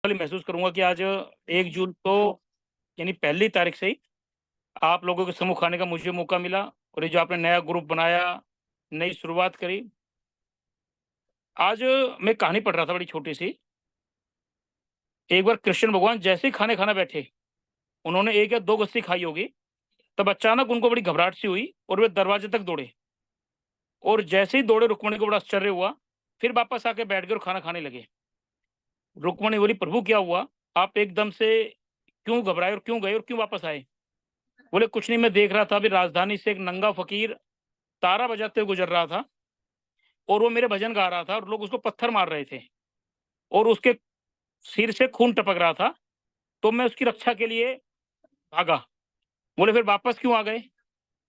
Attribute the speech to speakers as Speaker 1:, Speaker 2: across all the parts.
Speaker 1: महसूस करूंगा कि आज 1 जून को यानी पहली तारीख से ही आप लोगों के समूह खाने का मुझे मौका मिला। और ये जो आपने नया ग्रुप बनाया, नई शुरुआत करी। आज मैं कहानी पढ़ रहा था बड़ी छोटी सी। एक बार कृष्ण भगवान जैसे ही खाने खाना बैठे, उन्होंने 1 या 2 गस्सी खाई होगी, तब अचानक उनको बड़ी घबराहट सी हुई और वे दरवाजे तक दौड़े। और जैसे ही दौड़े, रुक्मणी को बड़ा आश्चर्य हुआ। फिर वापस आके बैठ गए और खाना खाने लगे। रुक्मणी बोली, प्रभु क्या हुआ? आप एकदम से क्यों घबराए और क्यों गए और क्यों वापस आए? बोले, कुछ नहीं, मैं देख रहा था अभी राजधानी से एक नंगा फकीर तारा बजाते हुए गुजर रहा था और वो मेरे भजन गा रहा था और लोग उसको पत्थर मार रहे थे और उसके सिर से खून टपक रहा था, तो मैं उसकी रक्षा के लिए भागा। बोले, फिर वापस क्यों आ गए?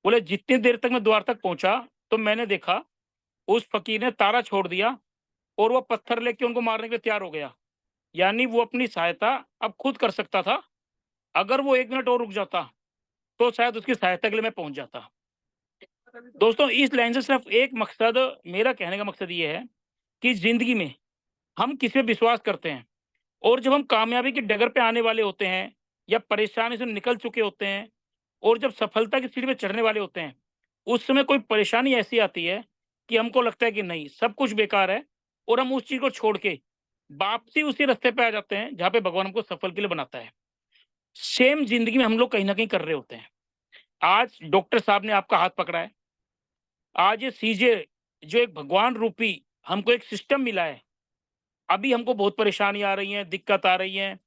Speaker 1: बोले, जितनी देर तक मैं द्वार तक पहुंचा तो मैंने देखा उस फकीर ने तारा छोड़ दिया और वो पत्थर लेके उनको मारने के लिए तैयार हो गया। यानी वो अपनी सहायता अब खुद कर सकता था। अगर वो 1 मिनट और रुक जाता तो शायद उसकी सहायता के लिए मैं पहुंच जाता। दोस्तों, इस लाइन से सिर्फ एक मकसद, मेरा कहने का मकसद ये है कि जिंदगी में हम किस पे विश्वास करते हैं। और जब हम कामयाबी की डगर पे आने वाले होते हैं या परेशानी से निकल चुके होते हैं और जब सफलता की सीढ़ी पे चढ़ने वाले होते हैं, उस समय कोई परेशानी ऐसी आती है कि हमको लगता है कि नहीं, सब कुछ बेकार है, और हम उस चीज को छोड़ के वापसी उसी रास्ते पे आ जाते हैं जहाँ पे भगवान हमको सफल के लिए बनाता है। सेम जिंदगी में हम लोग कहीं ना कहीं कर रहे होते हैं। आज डॉक्टर साहब ने आपका हाथ पकड़ा है। आज ये सीजे, जो एक भगवान रूपी हमको एक सिस्टम मिला है, अभी हमको बहुत परेशानी आ रही है, दिक्कत आ रही है।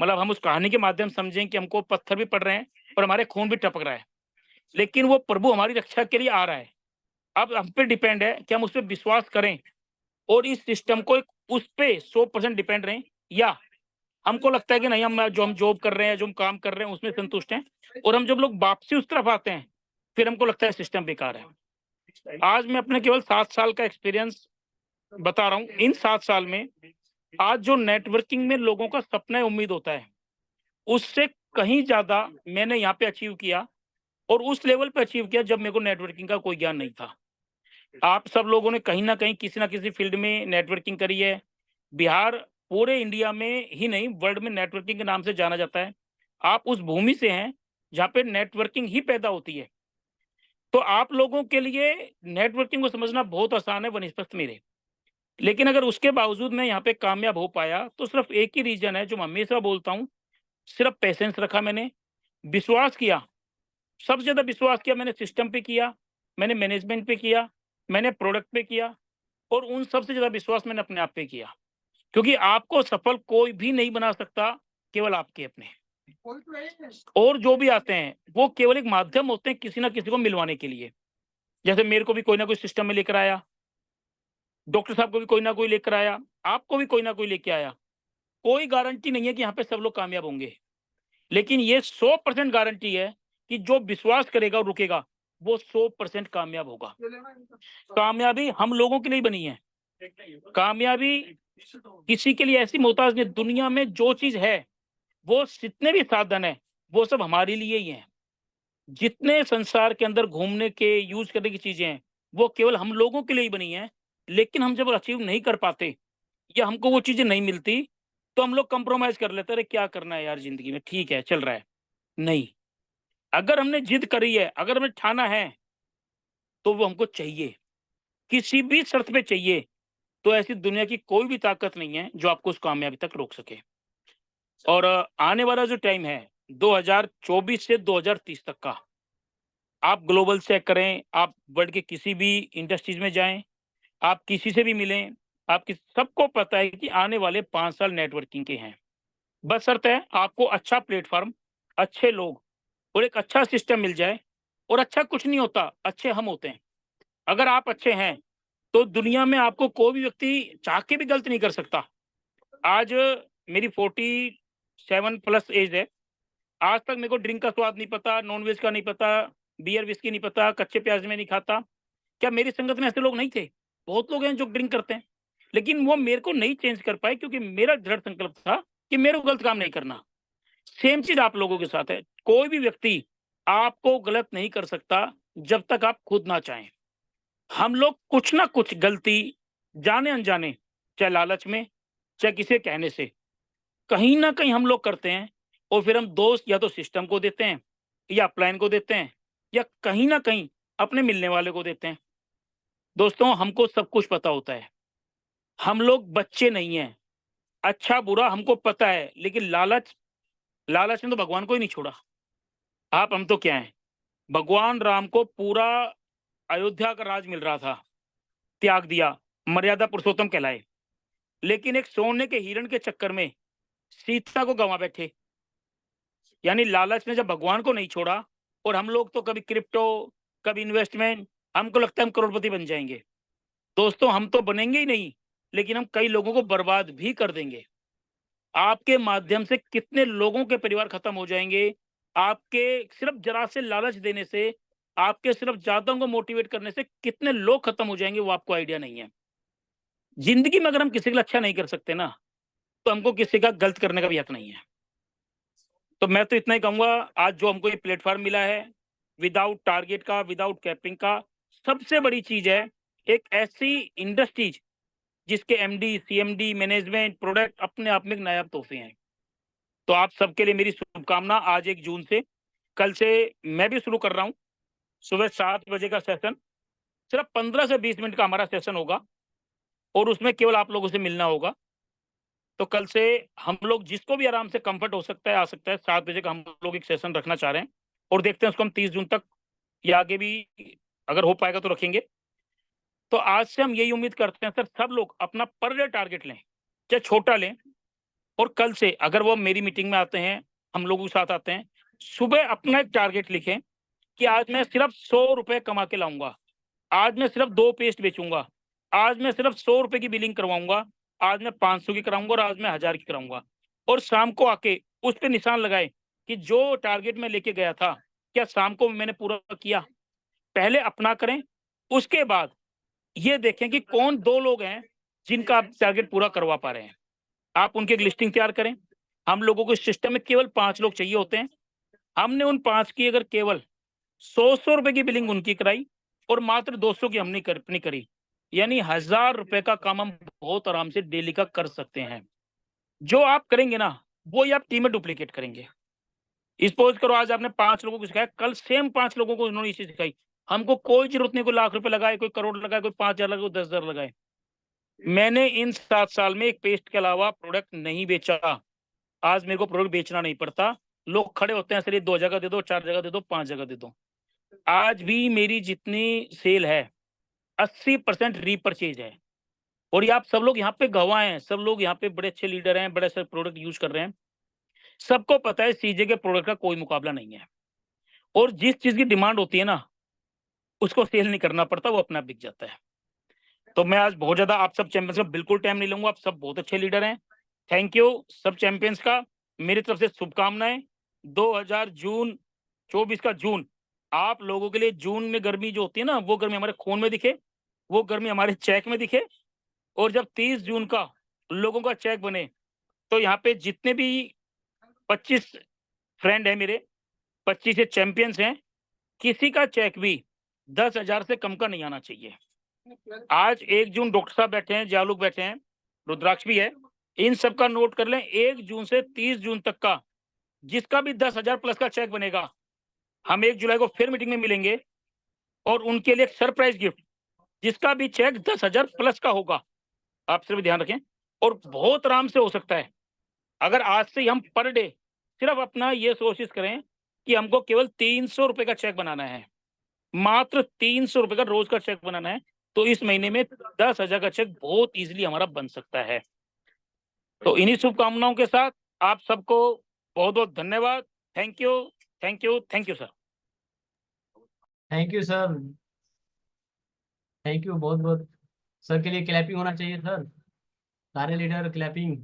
Speaker 1: मतलब हम उस कहानी के माध्यम से समझें कि हमको पत्थर भी पड़ रहे हैं और हमारे खून भी टपक रहा है, लेकिन वो प्रभु हमारी रक्षा के लिए आ रहा है। अब हम पे डिपेंड है कि हम उस पे विश्वास करें और इस सिस्टम को उस पे 100% डिपेंड रहें, या हमको लगता है कि नहीं, हम जॉब कर रहे हैं, जो हम काम कर रहे हैं उसमें संतुष्ट हैं, और हम जब लोग वापसी उस तरफ आते हैं फिर हमको लगता है सिस्टम बेकार है। आज मैं अपने केवल 7 साल का एक्सपीरियंस बता रहा हूँ। इन 7 साल में आज जो नेटवर्किंग में लोगों का सपना है, उम्मीद होता है, उससे कहीं ज्यादा मैंने यहाँ पे अचीव किया, और उस लेवल पे अचीव किया जब मेरे को नेटवर्किंग का कोई ज्ञान नहीं था। आप सब लोगों ने कहीं ना कहीं किसी ना किसी फील्ड में नेटवर्किंग करी है। बिहार पूरे इंडिया में ही नहीं, वर्ल्ड में नेटवर्किंग के नाम से जाना जाता है। आप उस भूमि से हैं जहाँ पे नेटवर्किंग ही पैदा होती है। तो आप लोगों के लिए नेटवर्किंग को समझना बहुत आसान है बनिस्पत मेरे। लेकिन अगर उसके बावजूद मैं यहाँ पे कामयाब हो पाया तो सिर्फ एक ही रीजन है जो मैं हमेशा बोलता हूँ। सिर्फ पेशेंस रखा मैंने, विश्वास किया। सबसे ज्यादा विश्वास किया मैंने सिस्टम पे किया, मैंने मैनेजमेंट पे किया, मैंने प्रोडक्ट पे किया, और उन सबसे ज्यादा विश्वास मैंने अपने आप पे किया। क्योंकि आपको सफल कोई भी नहीं बना सकता, केवल आपके अपने। और जो भी आते हैं वो केवल एक माध्यम होते हैं किसी ना किसी को मिलवाने के लिए। जैसे मेरे को भी कोई ना कोई सिस्टम में लेकर आया, डॉक्टर साहब को भी कोई ना कोई लेकर आया, आपको भी कोई ना कोई लेके आया। कोई गारंटी नहीं है कि यहाँ पे सब लोग कामयाब होंगे, लेकिन ये 100% गारंटी है कि जो विश्वास करेगा और रुकेगा वो 100% कामयाब होगा। कामयाबी हम लोगों के लिए बनी है। कामयाबी किसी के लिए ऐसी मोहताज नहीं। दुनिया में जो चीज है, वो जितने भी साधन है, वो सब हमारे लिए ही है। जितने संसार के अंदर घूमने के, यूज करने की चीजें हैं, वो केवल हम लोगों के लिए ही बनी है। लेकिन हम जब अचीव नहीं कर पाते या हमको वो चीजें नहीं मिलती, तो हम लोग कंप्रोमाइज कर लेते हैं, अरे क्या करना है यार जिंदगी में, ठीक है चल रहा है। नहीं, अगर हमने जिद करी है, अगर हमें ठाना है, तो वो हमको चाहिए, किसी भी शर्त पे चाहिए। तो ऐसी दुनिया की कोई भी ताकत नहीं है जो आपको उस कामयाबी तक रोक सके। और आने वाला जो टाइम है 2024 से 2030 तक का, आप ग्लोबल चेक करें, आप वर्ल्ड के किसी भी इंडस्ट्रीज में जाएं, आप किसी से भी मिलें, आपकी सबको पता है कि आने वाले 5 साल नेटवर्किंग के हैं। बस शर्त है आपको अच्छा प्लेटफॉर्म, अच्छे लोग और एक अच्छा सिस्टम मिल जाए। और अच्छा कुछ नहीं होता, अच्छे हम होते हैं। अगर आप अच्छे हैं तो दुनिया में आपको कोई भी व्यक्ति चाह के भी गलत नहीं कर सकता। आज मेरी 47+ एज है। आज तक मेरे को ड्रिंक का स्वाद नहीं पता, नॉन वेज का नहीं पता, बियर विस्की नहीं पता, कच्चे प्याज में नहीं खाता। क्या मेरी संगत में ऐसे लोग नहीं थे? बहुत लोग हैं जो ड्रिंक करते हैं, लेकिन वो मेरे को नहीं चेंज कर पाए क्योंकि मेरा दृढ़ संकल्प था कि मेरे को गलत काम नहीं करना। सेम चीज आप लोगों के साथ है। कोई भी व्यक्ति आपको गलत नहीं कर सकता जब तक आप खुद ना चाहें। हम लोग कुछ ना कुछ गलती, जाने अनजाने, चाहे लालच में, चाहे किसी के कहने से, कहीं ना कहीं हम लोग करते हैं, और फिर हम दोष या तो सिस्टम को देते हैं या अपलाइन को देते हैं या कहीं ना कहीं अपने मिलने वाले को देते हैं। दोस्तों, हमको सब कुछ पता होता है, हम लोग बच्चे नहीं हैं। अच्छा बुरा हमको पता है, लेकिन लालच, लालच ने तो भगवान को ही नहीं छोड़ा। आप हम तो क्या है, भगवान राम को पूरा अयोध्या का राज मिल रहा था, त्याग दिया, मर्यादा पुरुषोत्तम कहलाए, लेकिन एक सोने के हिरण के चक्कर में सीता को गंवा बैठे। यानी लालच ने जब भगवान को नहीं छोड़ा, और हम लोग तो कभी क्रिप्टो, कभी इन्वेस्टमेंट, हमको लगता है हम करोड़पति बन जाएंगे। दोस्तों, हम तो बनेंगे ही नहीं, लेकिन हम कई लोगों को बर्बाद भी कर देंगे। आपके माध्यम से कितने लोगों के परिवार खत्म हो जाएंगे, आपके सिर्फ जरा से लालच देने से, आपके सिर्फ ज्यादा को मोटिवेट करने से कितने लोग खत्म हो जाएंगे, वो आपको आइडिया नहीं है। जिंदगी में अगर हम किसी के लिए अच्छा नहीं कर सकते ना, तो हमको किसी का गलत करने का भी हक नहीं है। तो मैं तो इतना ही कहूंगा, आज जो हमको ये प्लेटफॉर्म मिला है, विदाउट टारगेट का, विदाउट कैपिंग का, सबसे बड़ी चीज है एक ऐसी इंडस्ट्रीज जिसके एमडी, सीएमडी, मैनेजमेंट, प्रोडक्ट अपने आप में एक नायाब तोहफे हैं। तो आप सबके लिए मेरी शुभकामना। आज 1 जून से, कल से मैं भी शुरू कर रहा हूँ, सुबह 7 बजे का सेशन, सिर्फ 15 से 20 मिनट का हमारा सेशन होगा, और उसमें केवल आप लोगों से मिलना होगा। तो कल से हम लोग, जिसको भी आराम से कंफर्ट हो सकता है आ सकता है। 7 बजे का हम लोग एक सेशन रखना चाह रहे हैं, और देखते हैं उसको हम 30 जून तक या आगे भी अगर हो पाएगा तो रखेंगे। तो आज से हम यही उम्मीद करते हैं सर, सब लोग अपना पर डे टारगेट लें, चाहे छोटा लें, और कल से अगर वो मेरी मीटिंग में आते हैं, हम लोगों के साथ आते हैं, सुबह अपना एक टारगेट लिखें कि आज मैं सिर्फ 100 रुपए कमा के लाऊंगा, आज मैं सिर्फ 2 पेस्ट बेचूंगा, आज मैं सिर्फ 100 रुपए की बिलिंग करवाऊंगा, आज मैं 500 की कराऊंगा, और आज मैं 1000 की कराऊंगा। और शाम को आके उस पर निशान लगाए कि जो टारगेट मैं लेके गया था, क्या शाम को मैंने पूरा किया। पहले अपना करें, उसके बाद ये देखें कि कौन 2 लोग हैं जिनका आप टारगेट पूरा करवा पा रहे हैं। आप उनकी एक लिस्टिंग तैयार करें। हम लोगों को सिस्टम में केवल 5 लोग चाहिए होते हैं। हमने उन 5 की अगर केवल 100 रुपए की बिलिंग उनकी कराई, और मात्र 200 की हमने अपनी करी, यानी 1000 रुपए का काम हम बहुत आराम से डेली का कर सकते हैं। जो आप करेंगे ना, वो ही आप टीम में डुप्लीकेट करेंगे। सपोज करो आज आपने 5 लोगों को सिखाया, कल सेम 5 लोगों को उन्होंने इसी सिखाई। हमको कोई जरूरत नहीं, कोई लाख रुपए लगाए, कोई करोड़ लगाए, कोई 5,000 लगाए, कोई 10,000 लगाए। मैंने इन 7 साल में एक पेस्ट के अलावा प्रोडक्ट नहीं बेचा। आज मेरे को प्रोडक्ट बेचना नहीं पड़ता। लोग खड़े होते हैं, सर ये 2 जगह दे दो, 4 जगह दे दो, 5 जगह दे दो। आज भी मेरी जितनी सेल है, 80% रीपरचेज है। और ये आप सब लोग यहाँ पे गवाह हैं, सब लोग यहाँ पे बड़े अच्छे लीडर हैं, बड़े अच्छे प्रोडक्ट यूज कर रहे हैं। सबको पता है सीजे के प्रोडक्ट का कोई मुकाबला नहीं है, और जिस चीज की डिमांड होती है ना, उसको सेल नहीं करना पड़ता, वो अपना आप बिक जाता है। तो मैं आज बहुत ज्यादा आप सब चैंपियंस का बिल्कुल टाइम नहीं लूंगा, आप सब बहुत अच्छे लीडर हैं। थैंक यू सब चैंपियंस का, मेरी तरफ से शुभकामनाएं। 2024 का जून आप लोगों के लिए, जून में गर्मी जो होती है ना, वो गर्मी हमारे खून में दिखे, वो गर्मी हमारे चेक में दिखे। और जब 30 जून का लोगों का चेक बने, तो यहाँ पे जितने भी 25 फ्रेंड है मेरे, 25 चैंपियंस हैं, किसी का चेक भी 10,000 से कम का नहीं आना चाहिए। आज 1 जून डॉक्टर साहब बैठे हैं, जालूक बैठे हैं, रुद्राक्ष भी है, इन सब का नोट कर लें। 1 जून से 30 जून तक का जिसका भी 10,000 प्लस का चेक बनेगा, हम 1 जुलाई को फिर मीटिंग में मिलेंगे, और उनके लिए एक सरप्राइज गिफ्ट, जिसका भी चेक 10,000 प्लस का होगा। आप सिर्फ ध्यान रखें, और बहुत आराम से हो सकता है। अगर आज से हम पर डे सिर्फ अपना ये कोशिश करें कि हमको केवल 300 रुपए का चेक बनाना है, मात्र 300 रुपए का रोज का चेक बनाना है, तो इस महीने में 10,000 का चेक बहुत इजीली हमारा बन सकता है। तो इन्हीं शुभकामनाओं के साथ आप सबको बहुत बहुत धन्यवाद। Thank you, thank you, thank you sir.
Speaker 2: Thank you sir, thank you बहुत बहुत। सर के लिए क्लैपिंग होना चाहिए सर, सारे लीडर क्लैपिंग।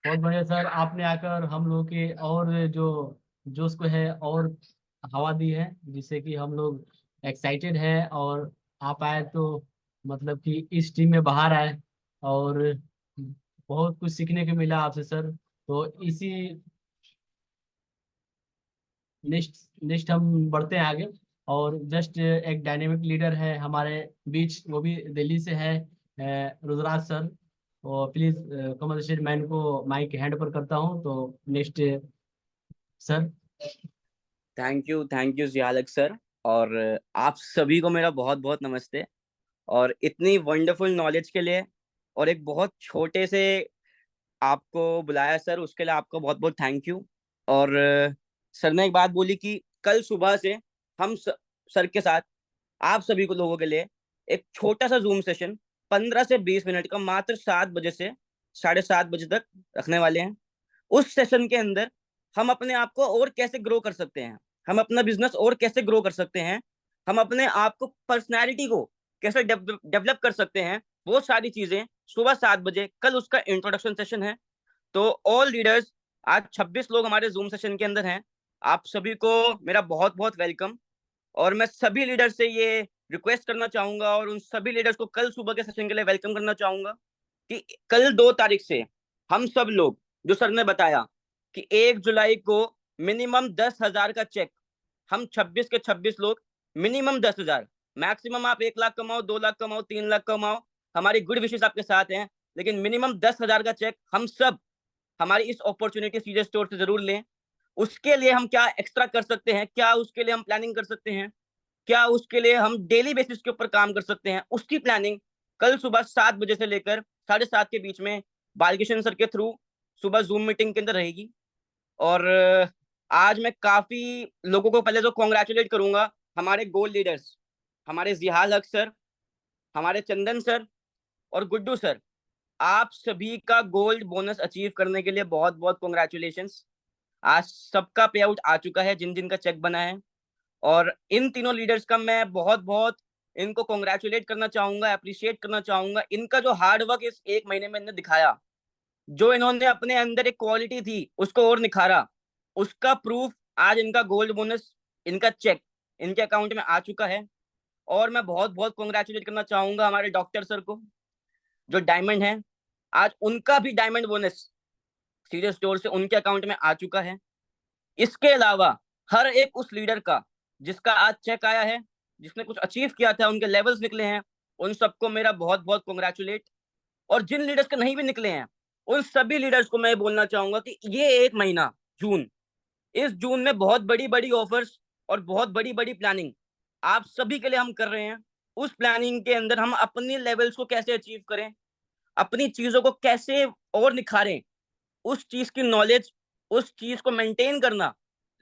Speaker 2: बहुत बढ़िया सर, आपने आकर हम लोग के और जो जोश को है और हवा दी है, जिससे कि हम लोग एक्साइटेड है। और आप आए तो मतलब कि इस टीम में बाहर आए, और बहुत कुछ सीखने को मिला आपसे सर। तो इसी नेक्स्ट नेक्स्ट हम बढ़ते हैं आगे। और जस्ट एक डायनेमिक लीडर है हमारे बीच, वो भी दिल्ली से है, रुद्राज सर। और प्लीज कमल मैं इनको माइक हैंड पर करता हूँ। तो नेक्स्ट सर।
Speaker 3: थैंक यू जियालक सर। और आप सभी को मेरा बहुत बहुत नमस्ते। और इतनी वंडरफुल नॉलेज के लिए और एक बहुत छोटे से आपको बुलाया सर, उसके लिए आपको बहुत बहुत थैंक यू। और सर ने एक बात बोली कि कल सुबह से हम सर के साथ आप सभी को लोगों के लिए एक छोटा सा जूम सेशन 15 से 20 मिनट का मात्र 7 बजे से 7:30 बजे तक रखने वाले हैं। उस सेशन के अंदर हम अपने आप को और कैसे ग्रो कर सकते हैं, हम अपना बिजनेस और कैसे ग्रो कर सकते हैं, हम अपने आप को पर्सनैलिटी को कैसे डेवलप कर सकते हैं, वो सारी चीजें सुबह 7 बजे कल उसका इंट्रोडक्शन सेशन है। तो ऑल लीडर्स, आज 26 लोग हमारे जूम सेशन के अंदर हैं। आप सभी को मेरा बहुत बहुत वेलकम। और मैं सभी लीडर से ये रिक्वेस्ट करना चाहूंगा और उन सभी लीडर्स को कल सुबह के सेशन के लिए वेलकम करना चाहूंगा कि कल 2 तारीख से हम सब लोग, जो सर ने बताया कि 1 जुलाई को मिनिमम 10,000 का चेक, हम 26 के 26 लोग मिनिमम 10,000, मैक्सिमम आप 1 लाख कमाओ, 2 लाख कमाओ, 3 लाख कमाओ, हमारी गुड विशेष आपके साथ हैं, लेकिन मिनिमम 10,000 का चेक हम सब हमारी इस अपॉर्चुनिटी सीजे स्टोर से जरूर लें। उसके लिए हम क्या एक्स्ट्रा कर सकते हैं, क्या उसके लिए हम प्लानिंग कर सकते हैं, क्या उसके लिए हम डेली बेसिस के ऊपर काम कर सकते हैं, उसकी प्लानिंग कल सुबह 7 बजे से लेकर 7:30 के बीच में बालकिशन सर के थ्रू सुबह जूम मीटिंग के अंदर रहेगी। और आज मैं काफी लोगों को पहले तो कॉन्ग्रेचुलेट करूंगा, हमारे गोल्ड लीडर्स, हमारे जिहाल हक सर, हमारे चंदन सर और गुड्डू सर, आप सभी का गोल्ड बोनस अचीव करने के लिए बहुत बहुत कॉन्ग्रेचुलेशंस। आज सबका पे आउट आ चुका है जिन जिन का चेक बना है। और इन तीनों लीडर्स का मैं बहुत बहुत इनको कॉन्ग्रेचुलेट करना चाहूंगा, अप्रिशिएट करना चाहूंगा। इनका जो हार्ड वर्क इस 1 महीने में इन्होंने दिखाया, जो इन्होंने अपने अंदर एक क्वालिटी थी उसको और निखारा, उसका प्रूफ आज इनका गोल्ड बोनस, इनका चेक इनके अकाउंट में आ चुका है। और मैं बहुत बहुत कॉन्ग्रेचुलेट करना चाहूंगा हमारे डॉक्टर सर को, जो डायमंड है, आज उनका भी डायमंड बोनस सीरियस स्टोर से उनके अकाउंट में आ चुका है। इसके अलावा हर एक उस लीडर का जिसका आज चेक आया है, जिसने कुछ अचीव किया था, उनके लेवल्स निकले हैं, उन सबको मेरा बहुत बहुत कॉन्ग्रेचुलेट। और जिन लीडर्स के नहीं भी निकले हैं, उन सभी लीडर्स को मैं बोलना चाहूंगा कि ये 1 महीना जून, इस जून में बहुत बड़ी बड़ी ऑफर्स और बहुत बड़ी बड़ी प्लानिंग आप सभी के लिए हम कर रहे हैं। उस प्लानिंग के अंदर हम अपनी लेवल्स को कैसे अचीव करें, अपनी चीजों को कैसे और निखारें, उस चीज की नॉलेज, उस चीज को मेंटेन करना,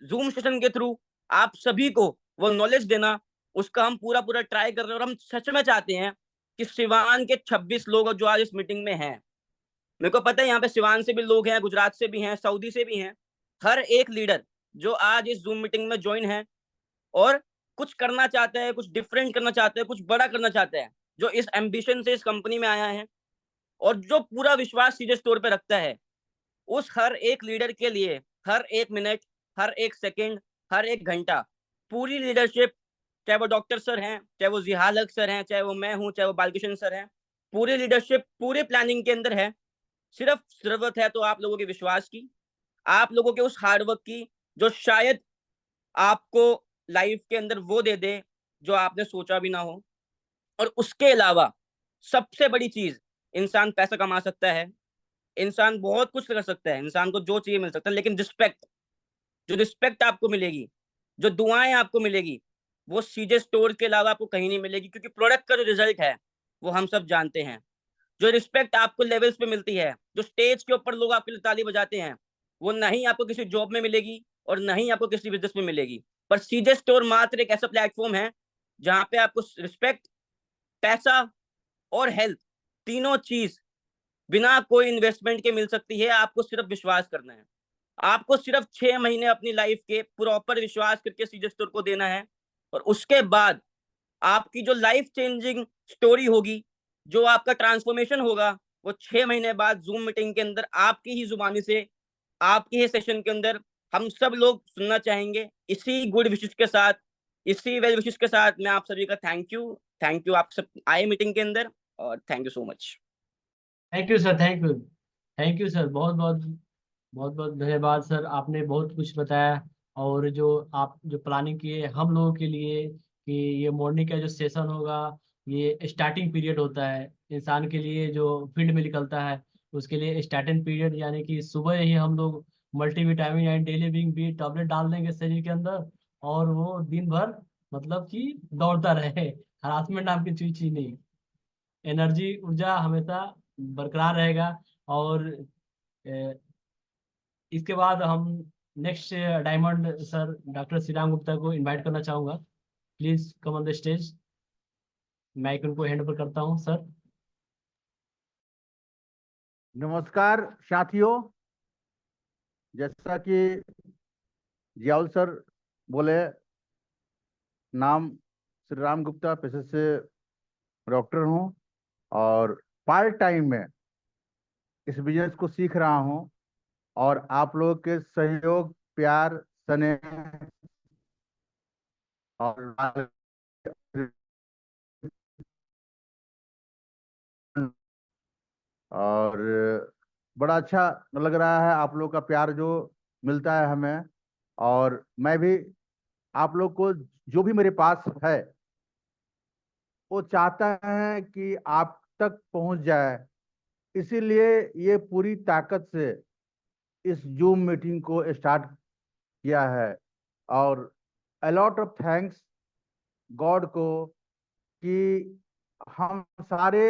Speaker 3: जूम सेशन के थ्रू आप सभी को वो नॉलेज देना, उसका हम पूरा पूरा ट्राई कर रहे हैं। और हम सच में चाहते हैं कि सिवान के 26 लोग जो आज इस मीटिंग में हैं, मेरे को पता है यहाँ पे सिवान से भी लोग हैं, गुजरात से भी हैं, सऊदी से भी हैं, हर एक लीडर जो आज इस जूम मीटिंग में ज्वाइन है और कुछ करना चाहते हैं, कुछ डिफरेंट करना चाहते हैं, कुछ बड़ा करना चाहते हैं, जो इस एम्बिशन से इस कंपनी में आया है और जो पूरा विश्वास सीधे स्टोर पे रखता है, उस हर एक लीडर के लिए हर एक मिनट, हर एक सेकंड, हर एक घंटा पूरी लीडरशिप, चाहे वो डॉक्टर सर हैं, चाहे वो जिहाल हक सर हैं, चाहे वो मैं हूं, चाहे वो बालकिशन सर हैं, पूरी लीडरशिप पूरे प्लानिंग के अंदर है। सिर्फ जरूरत है तो आप लोगों के विश्वास की, आप लोगों के उस हार्डवर्क की, जो शायद आपको लाइफ के अंदर वो दे दे जो आपने सोचा भी ना हो। और उसके अलावा सबसे बड़ी चीज, इंसान पैसा कमा सकता है, इंसान बहुत कुछ कर सकता है, इंसान को जो चाहिए मिल सकता है, लेकिन रिस्पेक्ट, जो रिस्पेक्ट आपको मिलेगी, जो दुआएं आपको मिलेगी, वो सीजे स्टोर के अलावा आपको कहीं नहीं मिलेगी। क्योंकि प्रोडक्ट का जो रिजल्ट है वो हम सब जानते हैं। जो रिस्पेक्ट आपको लेवल्स पे मिलती है, जो स्टेज के ऊपर लोग आपके लिए ताली बजाते हैं, वो नहीं आपको किसी जॉब में मिलेगी और नहीं आपको किसी बिजनेस में मिलेगी। पर सीजे स्टोर मात्र एक ऐसा प्लेटफॉर्म है जहां पे आपको रिस्पेक्ट, पैसा और हेल्थ, तीनों चीज बिना कोई इन्वेस्टमेंट के मिल सकती है। आपको सिर्फ विश्वास करना है, आपको सिर्फ 6 महीने अपनी लाइफ के प्रॉपर विश्वास करके सीजे स्टोर को देना है। और उसके बाद आपकी जो लाइफ चेंजिंग स्टोरी होगी, जो आपका ट्रांसफॉर्मेशन होगा, वो 6 महीने बाद जूम मीटिंग के अंदर आपकी ही जुबानी से, आपकी ही सेशन के अंदर हम सब लोग सुनना चाहेंगे। इसी गुड विशेष के साथ, इसी वेल विशेष के साथ मैं आप सभी का थैंक यू आप सब आए मीटिंग के अंदर। और thank you so much.
Speaker 2: Thank you sir, thank you sir, बहुत बहुत बहुत बहुत धन्यवाद सर, आपने बहुत कुछ बताया। और जो आप जो प्लानिंग किए हम लोगों के लिए कि ये मॉर्निंग का जो सेशन होगा, ये स्टार्टिंग पीरियड होता है, इंसान के लिए जो फील्ड में निकलता है उसके लिए स्टार्टिंग पीरियड, यानी कि सुबह ही हम लोग मल्टीविटामिन एंड डेली विंग बी टैबलेट डाल देंगे शरीर के अंदर, और वो दिन भर मतलब कि दौड़ता रहे। हरासमेंट नाम की चीज नहीं, एनर्जी ऊर्जा हमेशा बरकरार रहेगा। और इसके बाद हम next diamond sir doctor Shriram Gupta को इनवाइट करना चाहूंगा। Please come on the stage. Mic उनको हैंड ओवर करता हूं सर।
Speaker 4: नमस्कार साथियों, जैसा कि जियाउल सर बोले, नाम श्री राम गुप्ता, पेशे से डॉक्टर हूं और पार्ट टाइम में इस बिजनेस को सीख रहा हूं। और आप लोगों के सहयोग, प्यार, स्नेह और बड़ा अच्छा लग रहा है आप लोग का प्यार जो मिलता है हमें। और मैं भी आप लोग को, जो भी मेरे पास है, वो चाहता है कि आप तक पहुंच जाए। इसीलिए ये पूरी ताकत से इस जूम मीटिंग को स्टार्ट किया है। और अलॉट ऑफ थैंक्स गॉड को कि हम सारे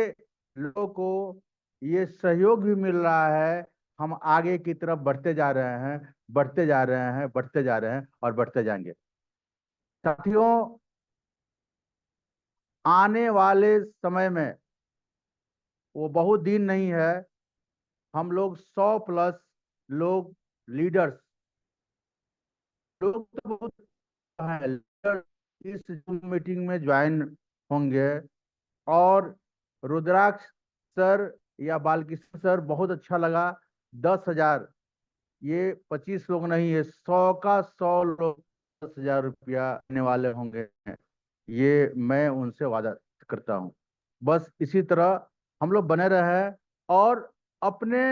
Speaker 4: लोगों को ये सहयोग भी मिल रहा है। हम आगे की तरफ बढ़ते जा रहे हैं, बढ़ते जा रहे हैं, बढ़ते जा रहे हैं और बढ़ते जाएंगे। साथियों, आने वाले समय में वो बहुत दिन नहीं है, हम लोग 100+ लोग, लीडर्स लोग तो बहुत हैं, लीडर इस जूम मीटिंग में ज्वाइन होंगे। और रुद्राक्ष सर या बालकृष्ण सर, बहुत अच्छा लगा। 10,000, ये 25 लोग नहीं है, 100 का 100 लोग 10,000 रुपया देने वाले होंगे। ये मैं उनसे वादा करता हूँ। बस इसी तरह हम लोग बने रहे और अपने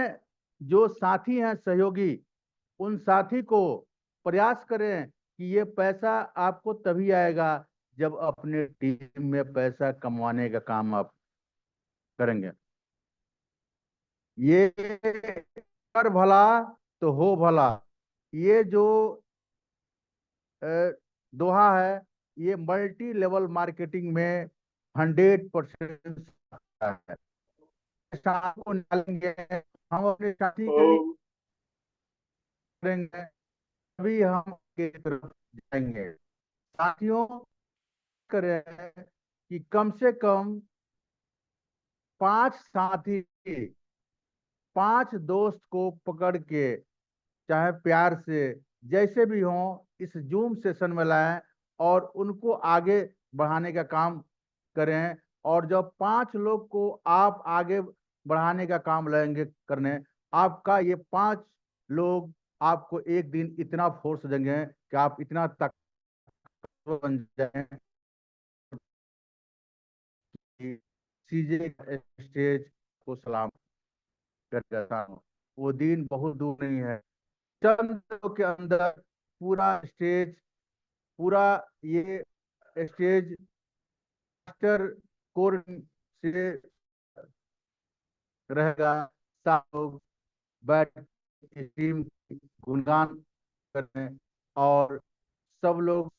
Speaker 4: जो साथी हैं, सहयोगी, उन साथी को प्रयास करें कि ये पैसा आपको तभी आएगा जब अपने टीम में पैसा कमाने का काम आप करेंगे। ये कर भला तो हो भला, ये जो दोहा है, ये मल्टी लेवल मार्केटिंग में 100% है। शाम को निकालेंगे, हम अपने साथी के लिए करेंगे, तभी हम आगे की तरफ जाएंगे। साथियों, करें कि कम से कम 5 साथी, 5 दोस्त को पकड़ के, चाहे प्यार से, जैसे भी हो, इस जूम सेशन में लाएं और उनको आगे बढ़ाने का काम करें। और जब 5 लोग को आप आगे बढ़ाने का काम लेंगे करने, आपका ये 5 लोग आपको एक दिन इतना फोर्स देंगे कि आप इतना ताकतवर बन जाएं कि सीजे स्टेज को सलाम कर जाता हूँ। वो दिन बहुत दूर नहीं है, चंद दिनों के अंदर पूरा स्टेज, पूरा ये स्टेज मास्टर कोर से रहेगा। सब लोग बैठ टीम गुणगान करने और सब लोग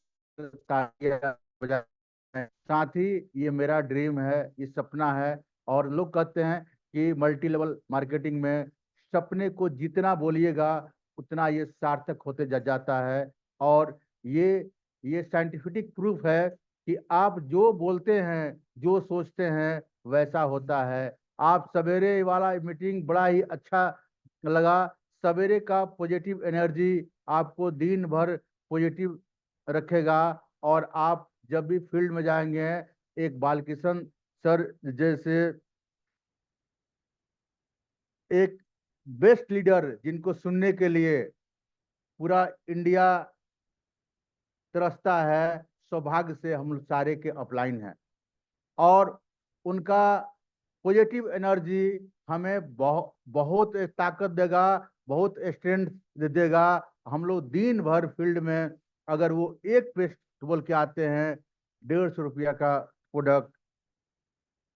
Speaker 4: तालियां बजाएं। साथ ही ये मेरा ड्रीम है, ये सपना है। और लोग कहते हैं कि मल्टी लेवल मार्केटिंग में सपने को जितना बोलिएगा उतना ये सार्थक होते जाता है। और ये साइंटिफिक प्रूफ है कि आप जो बोलते हैं, जो सोचते हैं, वैसा होता है। आप सवेरे वाला मीटिंग बड़ा ही अच्छा लगा। सवेरे का पॉजिटिव एनर्जी आपको दिन भर पॉजिटिव रखेगा। और आप जब भी फील्ड में जाएंगे, एक बालकिशन सर जैसे एक बेस्ट लीडर, जिनको सुनने के लिए पूरा इंडिया तरसता है, सौभाग्य से हम सारे के अपलाइन हैं। और उनका पॉजिटिव एनर्जी हमें बहुत एक ताकत देगा, बहुत स्ट्रेंथ देगा। हम लोग दिन भर फील्ड में, अगर वो एक पेस्ट बोल के आते हैं, 150 रुपया का प्रोडक्ट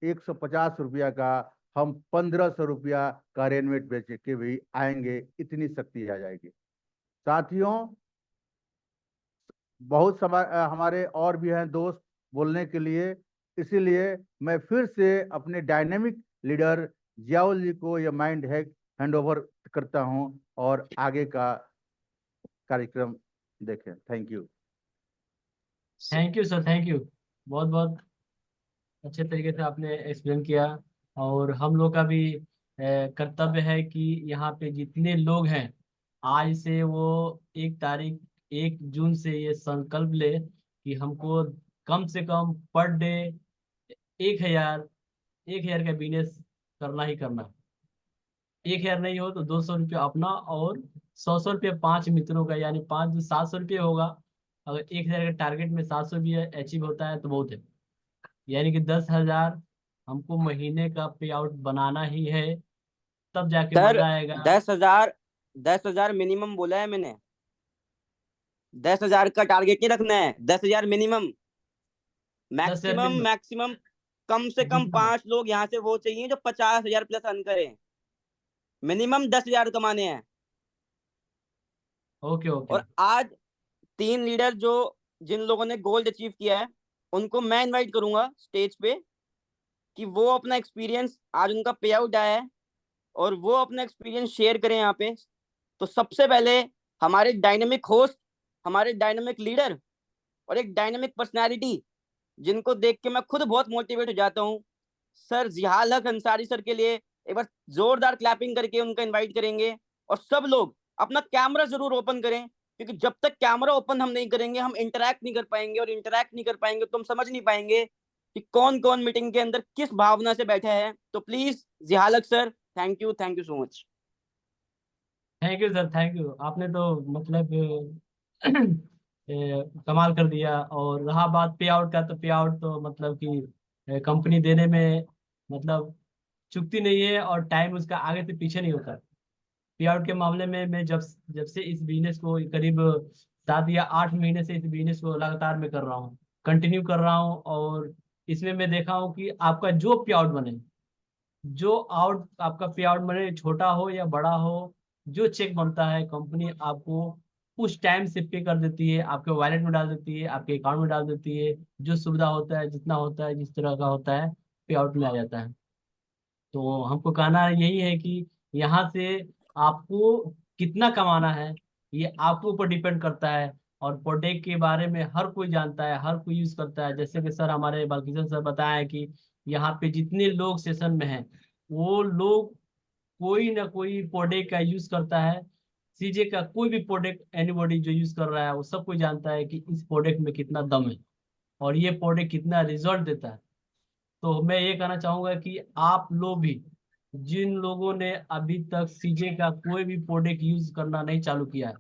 Speaker 4: 150 रुपया का हम 1500 रुपया का रेनमेट बेच के भी आएंगे, इतनी शक्ति आ जाएगी। साथियों, बहुत समय हमारे और भी हैं दोस्त बोलने के लिए, इसीलिए मैं फिर से अपने डायनेमिक लीडर जियाउल जी को यह माइंड हैंड ओवर करता हूं और आगे का कार्यक्रम देखें। Thank you.
Speaker 2: Thank you sir, thank you. बहुत बहुत अच्छे तरीके से आपने एक्सप्लेन किया। और हम लोग का भी कर्तव्य है कि यहाँ पे जितने लोग हैं, आज से वो 1 जून से ये संकल्प ले कि हमको कम से कम पर डे 1,000 का बिजनेस करना ही करना है। 1,000 नहीं हो तो 200 रुपये अपना, और 100 रुपये 5 मित्रों का, यानी 700 रुपये होगा। अगर 1,000 के टारगेट में 700 रुपये अचीव होता है तो बहुत है, यानी कि 10,000 हमको महीने का पे आउट बनाना ही है, तब जाके
Speaker 3: सर
Speaker 2: मजा आएगा।
Speaker 3: 10,000 मिनिमम बोला है मैंने। 10,000 का टारगेट नहीं रखना है, 10,000 मिनिमम।
Speaker 2: 10,000
Speaker 3: maximum
Speaker 2: minimum.
Speaker 3: मैक्सिमम कम से कम
Speaker 2: जितना
Speaker 3: 5 लोग यहाँ से वो चाहिए जो 50,000 प्लस अर्न करें। मिनिमम 10,000 कमाने हैं।
Speaker 2: Okay okay.
Speaker 3: और आज 3 लीडर जो जिन लोगों ने गोल्ड अचीव किया है, उनको मैं इनवाइट करूंगा स्टेज पे कि वो अपना एक्सपीरियंस, आज उनका पे आउट आया है और वो अपना एक्सपीरियंस शेयर करें यहाँ पे। तो सबसे पहले हमारे डायनेमिक होस्ट, हमारे डायनेमिक लीडर और एक डायनेमिक पर्सनालिटी जिनको देख के मैं खुद बहुत मोटिवेट हो जाता हूँ, सर जिहाल हक अंसारी सर के लिए एक बार जोरदार क्लैपिंग करके उनका इनवाइट करेंगे। और सब लोग अपना कैमरा जरूर ओपन करें, क्योंकि जब तक कैमरा ओपन हम नहीं करेंगे हम इंटरैक्ट नहीं कर पाएंगे, और इंटरैक्ट नहीं कर पाएंगे तो हम समझ नहीं पाएंगे कि कौन कौन मीटिंग के अंदर किस भावना से बैठा है। तो प्लीज जिहाल हक sir, thank you so much.
Speaker 2: Thank you sir, thank you. आपने तो मतलब कमाल कर दिया। और रहा बात पे आउट का, तो पे आउट तो मतलब कि कंपनी देने में मतलब चुकती नहीं है, और टाइम उसका आगे से पीछे नहीं होता। पे आउट के मामले में मैं जब जब से इस बिजनेस को करीब 7 या 8 महीने से इस बिजनेस को लगातार मैं कर रहा हूँ, कंटिन्यू कर रहा हूँ। और इसमें मैं देखा हूँ कि आपका जो पे आउट बने, जो आउट आपका पे आउट बने, छोटा हो या बड़ा हो, जो चेक बनता है कंपनी आपको उस टाइम से पे कर देती है, आपके वॉलेट में डाल देती है, आपके अकाउंट में डाल देती है। जो सुविधा होता है, जितना होता है, जिस तरह का होता है, पे आउट में आ जाता है। तो हमको कहना यही है कि यहाँ से आपको कितना कमाना है, ये आपके ऊपर डिपेंड करता है। और प्रोडक्ट के बारे में हर कोई जानता है, हर कोई यूज करता है। जैसे कि सर, हमारे बालकिशन सर बताया कि यहाँ पे जितने लोग सेशन में हैं, वो लोग कोई ना कोई प्रोडक्ट का यूज करता है। सीजे का कोई भी प्रोडक्ट एनीबॉडी जो यूज कर रहा है, वो सब कोई जानता है कि इस प्रोडक्ट में कितना दम है और ये प्रोडक्ट कितना रिजल्ट देता है। तो मैं ये कहना चाहूंगा कि आप लोग भी, जिन लोगों ने अभी तक सीजे का कोई भी प्रोडक्ट यूज करना नहीं चालू किया है,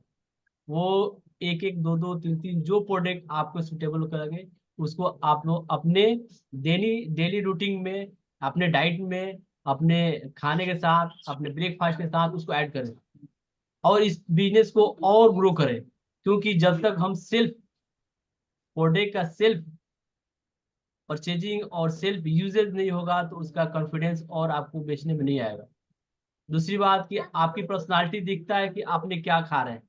Speaker 2: वो एक एक दो दो तीन तीन जो प्रोडक्ट आपको सुटेबल लगे, उसको आप लोग अपने डेली डेली रूटीन में, अपने डाइट में, अपने खाने के साथ, अपने ब्रेकफास्ट के साथ उसको ऐड करें, और इस बिजनेस को और ग्रो करें। क्योंकि जब तक हम सेल्फ प्रोडक्ट का सेल्फ परचेजिंग और सेल्फ यूजेज नहीं होगा, तो उसका कॉन्फिडेंस और आपको बेचने में नहीं आएगा। दूसरी बात कि आपकी पर्सनालिटी दिखता है कि आपने क्या खा रहे हैं,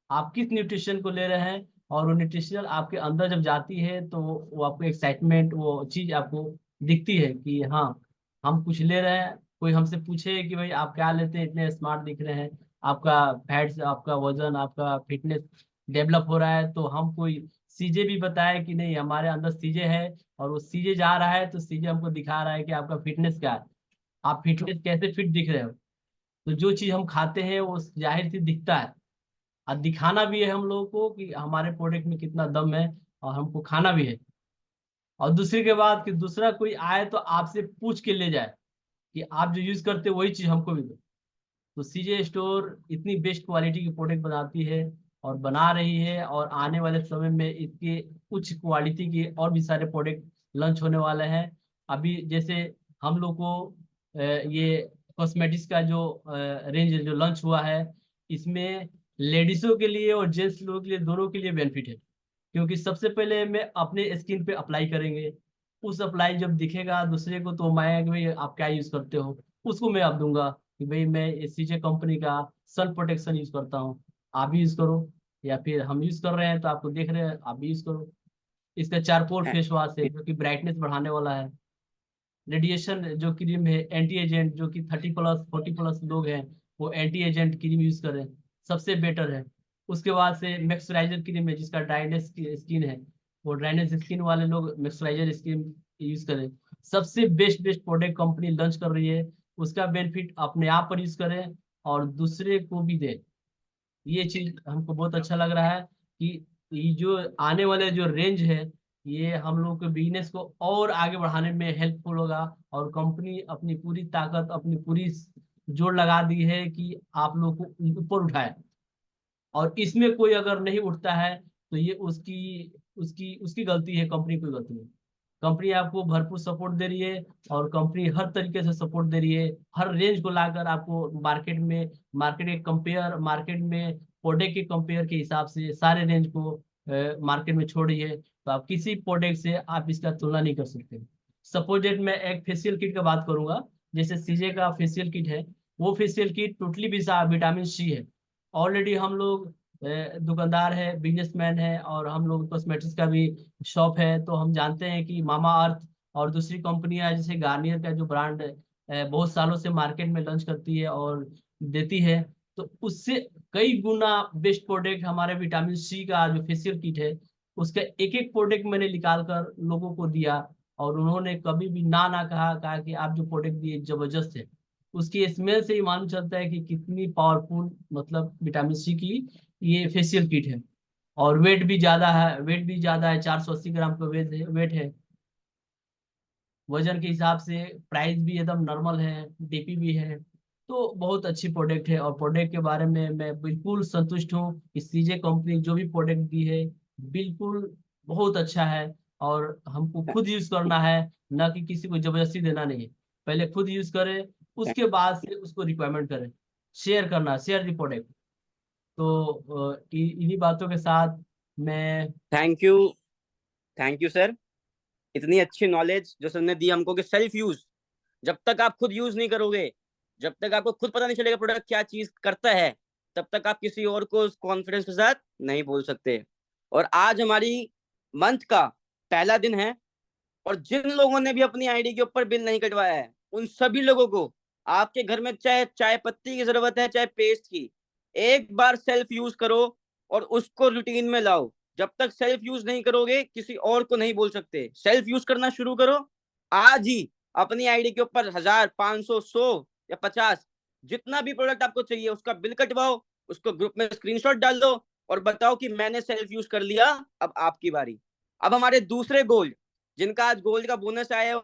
Speaker 2: आप किस न्यूट्रिशन को ले रहे हैं, और वो न्यूट्रिशनल आपके अंदर जब जाती है तो वो आपको एक्साइटमेंट, वो चीज आपको दिखती है कि हाँ, हम कुछ ले रहे हैं। कोई हमसे पूछे कि भाई आप क्या लेते हैं, इतने स्मार्ट दिख रहे हैं, आपका फैट्स, आपका वजन, आपका फिटनेस डेवलप हो रहा है, तो हम कोई सीजे भी बताए कि नहीं हमारे अंदर सीजे है, और वो सीजे जा रहा है, तो सीजे हमको दिखा रहा है कि आपका फिटनेस क्या है, आप फिटनेस कैसे फिट दिख रहे हो। तो जो चीज हम खाते हैं वो जाहिर सी दिखता है, और दिखाना भी है हम लोगों को कि हमारे प्रोडक्ट में कितना दम है, और हमको खाना भी है। और दूसरी के बाद कि दूसरा कोई आए तो आपसे पूछ के ले जाए कि आप जो यूज करते हो वही चीज हमको भी दो। तो सीजे स्टोर इतनी बेस्ट क्वालिटी की प्रोडक्ट बनाती है और बना रही है, और आने वाले समय में इसके उच्च क्वालिटी के और भी सारे प्रोडक्ट लॉन्च होने वाले हैं। अभी जैसे हम लोग को ये कॉस्मेटिक्स का जो रेंज जो लॉन्च हुआ है, इसमें लेडीजों के लिए और जेंट्स लोगों के लिए, दोनों के लिए बेनिफिट है। क्योंकि सबसे पहले में अपने स्किन पे अप्लाई करेंगे, उस अप्लाई जब दिखेगा दूसरे को तो मैं कि भाई आप क्या यूज करते हो, उसको मैं आप दूंगा कि भाई मैं सीजे कंपनी का सन प्रोटेक्शन यूज करता हूँ, आप भी यूज करो, या फिर हम यूज कर रहे हैं तो आपको देख रहे हैं आप भी यूज करो। इसका चारकोल फेस वॉश है जो कि ब्राइटनेस बढ़ाने वाला है। रेडिएशन जो क्रीम है एंटी एजेंट, जो कि 30+40+ लोग हैं वो एंटी एजेंट क्रीम यूज करें, सबसे बेटर है। उसके बाद से मॉइस्चराइजर क्रीम है जिसका ड्राइनेस स्किन है, वो ड्राइनेस स्किन वाले लोग मॉइस्चराइजर स्किन यूज करें। सबसे best best product company launch कर रही है, उसका बेनिफिट अपने आप पर यूज करें और दूसरे को भी दें। ये चीज हमको बहुत अच्छा लग रहा है कि ये जो आने वाले जो रेंज है ये हम लोग के बिजनेस को और आगे बढ़ाने में हेल्पफुल होगा, और कंपनी अपनी पूरी ताकत अपनी पूरी जोर लगा दी है कि आप लोग को ऊपर उठाए, और इसमें कोई अगर नहीं उठता है तो ये उसकी उसकी उसकी गलती है, कंपनी की गलती है। कंपनी आपको भरपूर सपोर्ट दे रही है और कंपनी हर तरीके से सपोर्ट दे रही है, हर रेंज को लाकर आपको मार्केट में प्रोडक्ट के कंपेयर के हिसाब से सारे रेंज को मार्केट में छोड़ रही है, तो आप किसी प्रोडक्ट से आप इसका तुलना नहीं कर सकते। सपोजेट मैं एक फेशियल किट का बात करूंगा, जैसे सीजे का फेशियल किट है, वो facial kit totally vitamin C है। ऑलरेडी हम लोग दुकानदार है, बिजनेसमैन है, और हम लोग कॉस्मेटिक्स का भी शॉप है, तो हम जानते हैं कि मामा अर्थ और दूसरी कंपनियां जैसे गार्नियर का जो ब्रांड बहुत सालों से मार्केट में लॉन्च करती है और देती है, तो उससे कई गुना बेस्ट प्रोडक्ट हमारे विटामिन सी का जो फेशियल किट है उसका एक एक प्रोडक्ट मैंने निकाल कर लोगों को दिया, और उन्होंने कभी भी ना कहा कि आप जो प्रोडक्ट दिए जबरदस्त है। उसकी स्मेल से ही मालूम चलता है कि कितनी पावरफुल मतलब विटामिन सी की ये फेशियल किट है। और वेट भी ज्यादा है, 480 ग्राम का वेट है। वजन के हिसाब से प्राइस भी एकदम नॉर्मल है, डीपी भी है, तो बहुत अच्छी प्रोडक्ट है। और प्रोडक्ट के बारे में मैं बिल्कुल संतुष्ट हूँ कि सीजे कंपनी जो भी प्रोडक्ट दी है बिल्कुल बहुत अच्छा है, और हमको खुद यूज करना है, ना कि किसी को जबरदस्ती देना नहीं है। पहले खुद यूज करें, उसके बाद से उसको रिक्वायरमेंट करें, शेयर दी प्रोडक्ट। तो इन्हीं बातों के साथ मैं
Speaker 3: थैंक यू सर, इतनी अच्छी नॉलेज जो सर ने दी हमको कि सेल्फ यूज, जब तक आप खुद यूज नहीं करोगे, जब तक आपको खुद पता नहीं चलेगा प्रोडक्ट क्या चीज करता है, तब तक आप किसी और को कॉन्फिडेंस के साथ नहीं बोल सकते। और आज हमारी मंथ का पहला दिन है, और जिन लोगों ने भी अपनी आईडी के ऊपर बिल नहीं कटवाया है उन सभी लोगों को, आपके घर में चाहे चाय पत्ती की जरूरत है चाहे पेस्ट की, एक बार सेल्फ यूज करो और उसको रूटीन में लाओ। जब तक सेल्फ यूज नहीं करोगे किसी और को नहीं बोल सकते। सेल्फ यूज करना शुरू करो आज ही। अपनी आईडी के ऊपर 1000, 500, 100 या 50 जितना भी प्रोडक्ट आपको चाहिए उसका बिल कटवाओ, उसको ग्रुप में स्क्रीनशॉट डाल दो और बताओ कि मैंने सेल्फ यूज कर लिया, अब आपकी बारी। अब हमारे दूसरे गोल्ड, जिनका आज गोल्ड का बोनस आया है,